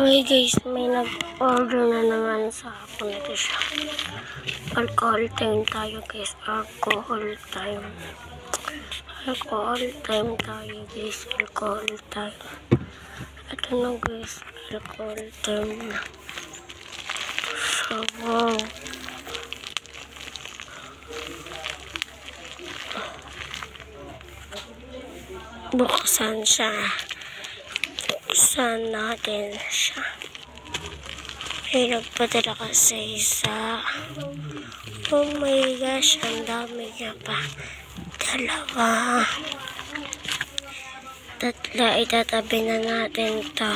Hi guys, may nag-order na naman sa akin. Ito siya. Alcohol time tayo guys. Alcohol time tayo guys. Alcohol time. Ito na guys. Alcohol time na. So, wow. Buksan siya. Buksan natin siya. May nagpadala kasi isa. Oh my gosh, ang dami niya pa. Dalawa. Tatlo, itatabi na natin to.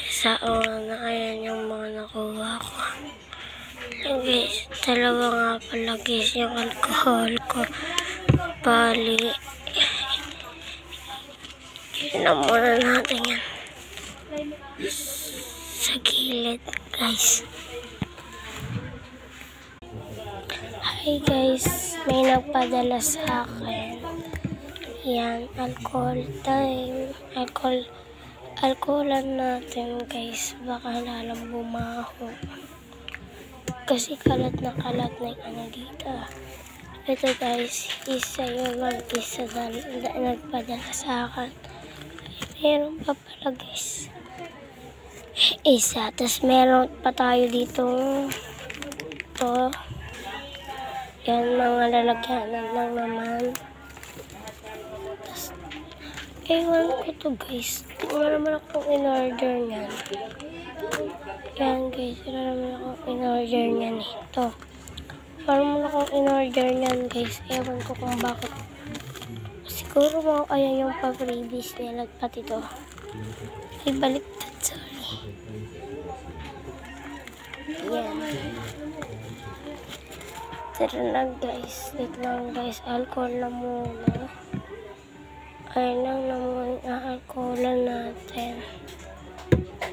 Sa una, ayan yung mga nakuha ko. Guys, dalawa nga pala guys yung alcohol ko. Bali. Yun na muna natin yan. Sa gilid, guys. Hi guys, may nagpadala sa akin. Yan, alcohol time. Alcoholan natin guys. Baka lalang bumaho. Kasi kalat na yung ano dito. Ito guys, isa yun isa nagpadala sa akin. Meron pa pala guys. Isa. Tapos meron pa tayo dito. Ito. Yan, mga lalagyanan lang naman. Tapos, ewan ko to guys. Wala naman akong in-order niyan. Yan guys. Wala naman akong in-order niyan. Ito. Wala naman akong in-order niyan guys. Ewan ko kung bakit. Siguro mga kaya yung pa-freebies nila. Pati ito. Ay, baliktad. Sorry. Yan. Tara na guys. Wait lang guys. Alcohol na muna. Ayun lang na muna. Alcoholan natin.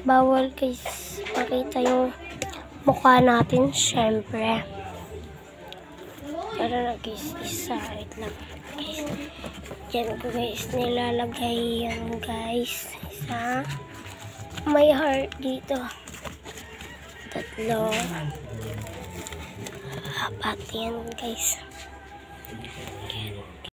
Bawal guys. Makita yung mukha natin. Syempre. Tara na guys. Isa. Wait lang guys. Yan ko guys. Nilalagay yan guys. Isa. May heart dito. Tatlo. Apat yan guys.